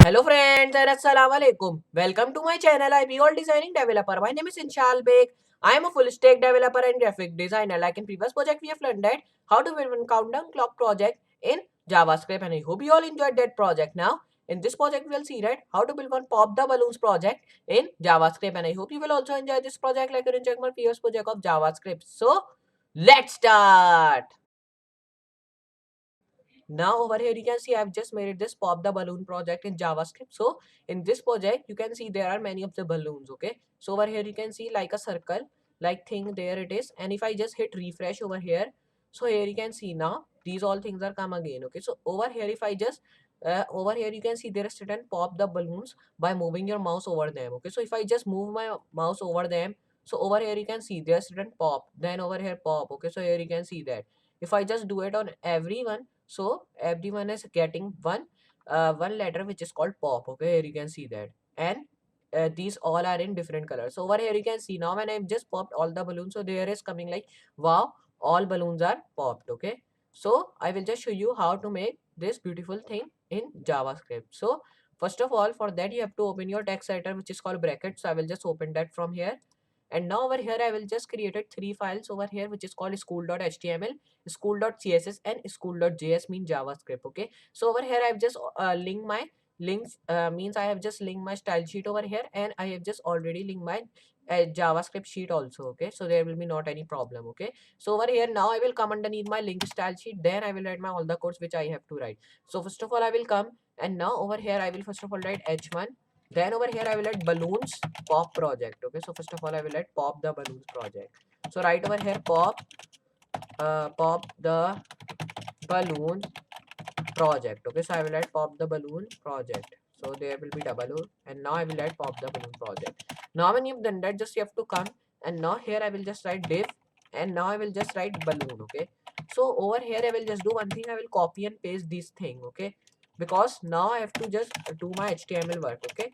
Hello friends and assalamu alaikum. Welcome to my channel IPOL Designing Developer. My name is Inshal Beg. I am a full stack developer and graphic designer. Like in previous project, we have learned that how to build one countdown clock project in JavaScript, and I hope you all enjoyed that project. Now in this project, we will see that how to build one pop the balloons project in JavaScript, and I hope you will also enjoy this project like you enjoyed my previous project of JavaScript. So let's start. Now over here you can see I've just made this pop the balloon project in JavaScript. So in this project you can see there are many of the balloons. Okay, so over here you can see like a circle like thing, there it is, and if I just hit refresh over here, so here you can see now these all things are come again. Okay, so over here if I just over here you can see there is written pop the balloons by moving your mouse over them. Okay, so if I just move my mouse over them, so over here you can see there's written pop, then over here pop. Okay, so here you can see that if I just do it on everyone, so everyone is getting one letter which is called pop. Okay, here you can see that, and these all are in different colors. So over here you can see now when I've just popped all the balloons, so there is coming like wow, all balloons are popped. Okay, so I will just show you how to make this beautiful thing in JavaScript. So first of all, for that you have to open your text editor which is called bracket. So I will just open that from here, and now over here I will just created three files over here which is called school.html, school.css, and school.js mean JavaScript. Okay, so over here I've just linked my links, means I have just linked my style sheet over here, and I have just already linked my JavaScript sheet also. Okay, so there will be not any problem. Okay, so over here now I will come underneath my link style sheet, then I will write my all the codes which I have to write. So first of all I will come, and now over here I will first of all write h1, then over here I will write balloons pop project. Okay, so first of all I will write pop the balloons project. So right over here pop the balloon project. Okay, so I will write pop the balloon project, so there will be double O, and now I will write pop the balloon project. Now when you've done that, just you have to come, and now here I will just write div, and now I will just write balloon. Okay, so over here I will just do one thing, I will copy and paste this thing. Okay, because now I have to just do my HTML work. Okay,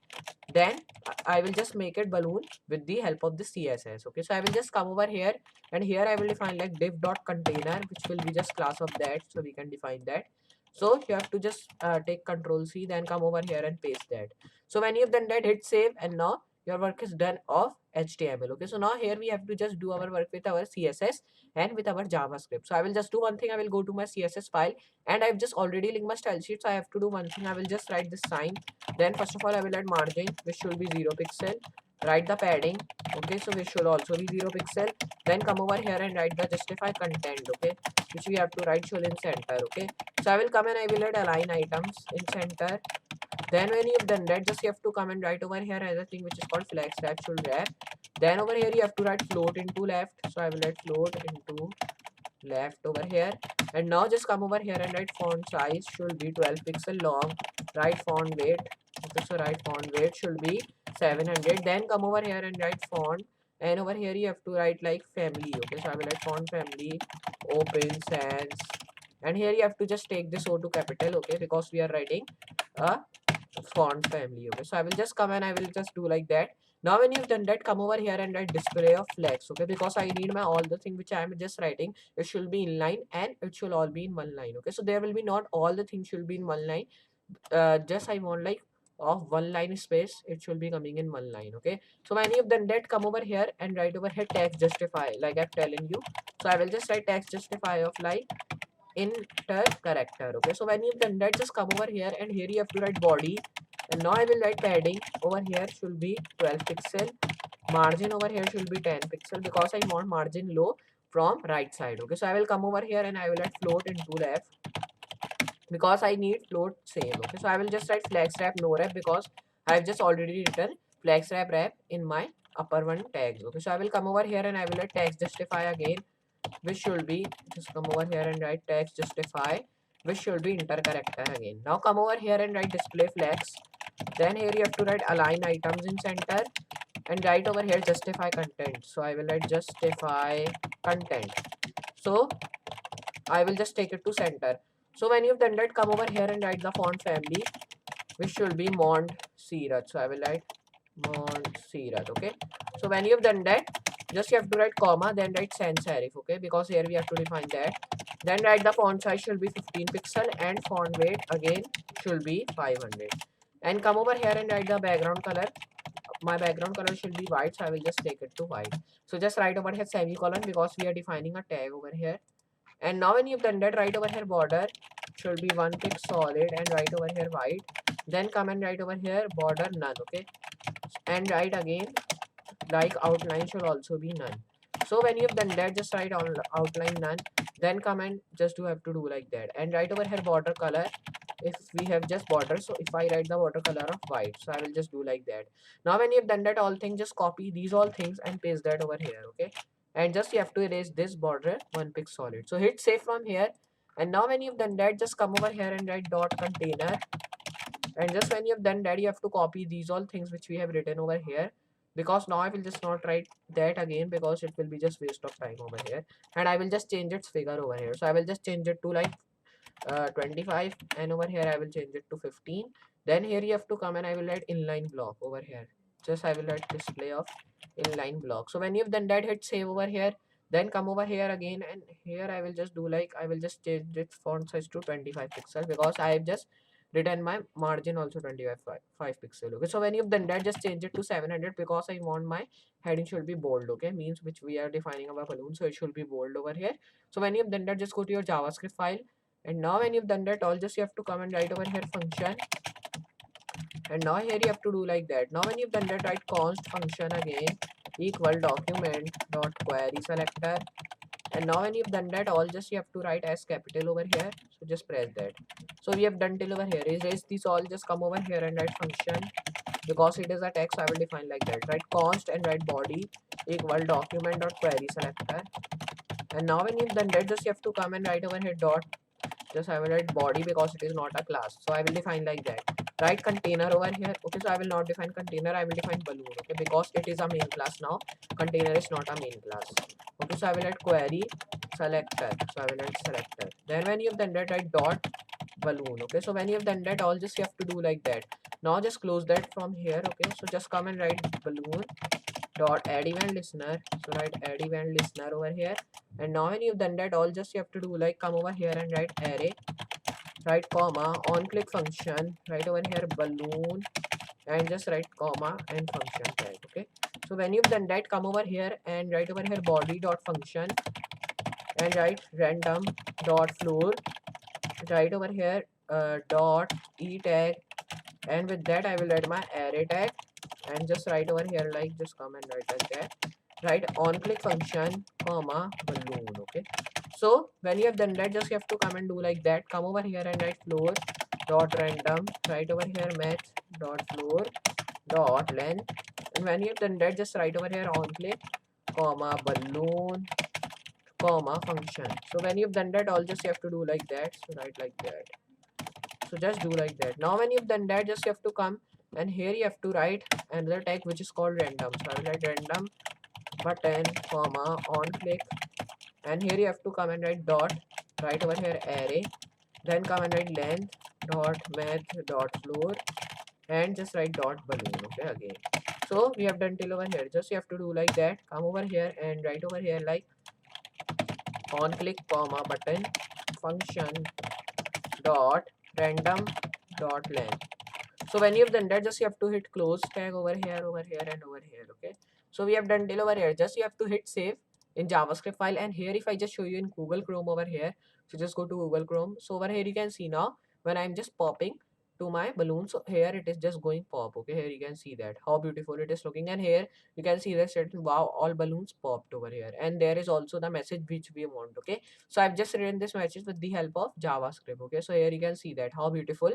then I will just make it balloon with the help of the CSS. Okay, so I will just come over here, and here I will define like div dot container, which will be just class of that, so we can define that. So you have to just take Control C, then come over here and paste that. So when you've done that, hit save, and now your work is done of HTML. Okay, so now here we have to just do our work with our CSS and with our JavaScript. So I will just do one thing, I will go to my CSS file, and I've just already linked my style sheet, so I have to do one thing, I will just write this sign. Then first of all I will add margin, which should be 0 pixel. Write the padding. Okay, so which should also be 0 pixel. Then come over here and write the justify content. Okay, which we have to write should in center. Okay, so I will come and I will add align items in center. Then when you've done that, just you have to come and write over here another thing which is called flex wrap should wrap. Then over here you have to write float into left, so I will write float into left over here. And now just come over here and write font size should be 12 pixel long. Write font weight. Okay, so write font weight should be 700. Then come over here and write font, and over here you have to write like family. Okay, so I will write font family open sans, and here you have to just take this O to capital. Okay, because we are writing a font family. Okay, so I will just come and I will just do like that. Now when you've done that, come over here and write display of flex. Okay, because I need my all the thing which I am just writing, it should be in line and it should all be in one line. Okay, so there will be not all the things should be in one line, just I want like of one line space, it should be coming in one line. Okay, so when you've done that, come over here and write over here text justify like I'm telling you. So I will just write text justify of like inter character. Okay, so when you've done that, just come over here and here you have to write body, and now I will write padding over here should be 12 pixel. Margin over here should be 10 pixel because I want margin low from right side. Okay, so I will come over here and I will add float into left because I need float same. Okay, so I will just write flex wrap no wrap because I have just already written flex wrap in my upper one tags. Okay, so I will come over here and I will write text justify again, which should be, just come over here and write text justify, which should be inter character again. Now come over here and write display flex. Then here you have to write align items in center and write over here justify content. So I will write justify content. So I will just take it to center. So when you've done that, come over here and write the font family, which should be Mont Serif. So I will write Mont Serif. Okay, so when you've done that, just you have to write comma, then write sans serif. Okay, because here we have to define that. Then write the font size should be 15 pixel and font weight again should be 500. and come over here and write the background color. My background color should be white, so I will just take it to white. So just write over here semicolon because we are defining a tag over here. And now when you've done that, write over here border should be 1 pic solid and write over here white. Then come and write over here border none, okay? And write again like outline should also be none. So when you've done that, just write on outline none. Then come and just have to do like that. And write over here border color. If we have just border, so if I write the border color of white, so I will just do like that. Now when you've done that all thing, just copy these all things and paste that over here, okay? And just you have to erase this border 1 pic solid. So hit save from here. And now when you've done that, just come over here and write dot container. And just when you've done that, you have to copy these all things which we have written over here, because now I will just not write that again because it will be just waste of time over here. And I will just change its figure over here. So I will just change it to like 25, and over here I will change it to 15. Then here you have to come and I will write inline block over here. Just I will write display of inline block. So when you've done that, hit save over here. Then come over here again, and here I will just do like I will just change its font size to 25 pixel because I have just written my margin also 25 pixel. Okay, so when you've done that, just change it to 700 because I want my heading should be bold. Okay, means which we are defining our balloon, so it should be bold over here. So when you've done that, just go to your JavaScript file. And now when you've done that all, just you have to come and write over here function. And now here you have to do like that. Now when you've done that, write const function again equal document dot query selector. And now when you've done that all, just you have to write as capital over here. So just press that. So we have done till over here. Erase this all, just come over here and write function. Because it is a text, I will define like that. Write const and write body equal document dot query selector. And now when you've done that, just you have to come and write over here dot. Just I will write body because it is not a class, so I will define like that. Write container over here. Okay, so I will not define container, I will define balloon. Okay, because it is a main class now, container is not a main class. Okay, so I will write query selector. So I will write selector. Then when you have done that, write dot balloon. Okay, so when you have done that all, just you have to do like that. Now just close that from here. Okay, so just come and write balloon dot add event listener. So write add event listener over here. And now when you've done that all, just you have to do like come over here and write array, write comma on click function, write over here balloon, and just write comma and function tag. Okay, so when you've done that, come over here and write over here body dot function and write random dot floor, write over here dot e tag, and with that I will write my array tag. And just write over here like just come and write like that. Write on click function comma balloon. Okay, so when you have done that, just you have to come and do like that. Come over here and write floor dot random, write over here math dot floor dot length. And when you have done that, just write over here on click comma balloon comma function. So when you've done that all, just you have to do like that. So write like that. So just do like that. Now when you've done that, just you have to come and here you have to write another tag which is called random. So I will write random button comma on click, and here you have to come and write dot, write over here array, then come and write length dot math dot floor, and just write dot balloon. Okay, again. So we have done till over here. Just you have to do like that. Come over here and write over here like on click comma button function dot random dot length. So when you've done that, just you have to hit close tag over here, and over here. Okay, so we have done till over here. Just you have to hit save in JavaScript file. And here if I just show you in Google Chrome over here, so just go to Google Chrome. So over here you can see now when I'm just popping to my balloon, so here it is just going pop. Okay, here you can see that how beautiful it is looking, and here you can see that certain wow, all balloons popped over here, and there is also the message which we want. Okay, so I've just written this message with the help of JavaScript. Okay, so here you can see that how beautiful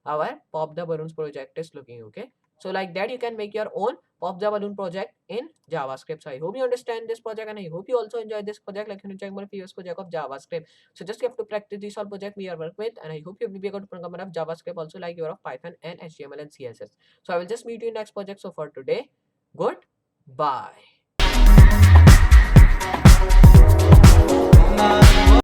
our pop the balloons project is looking. Okay, so like that you can make your own pop the balloon project in JavaScript. So I hope you understand this project, and I hope you also enjoy this project like you enjoying my previous project of JavaScript. So just you have to practice this all project we are work with, and I hope you will be able to program enough JavaScript also like your of Python and HTML and CSS. So I will just meet you in next project. So for today, goodbye.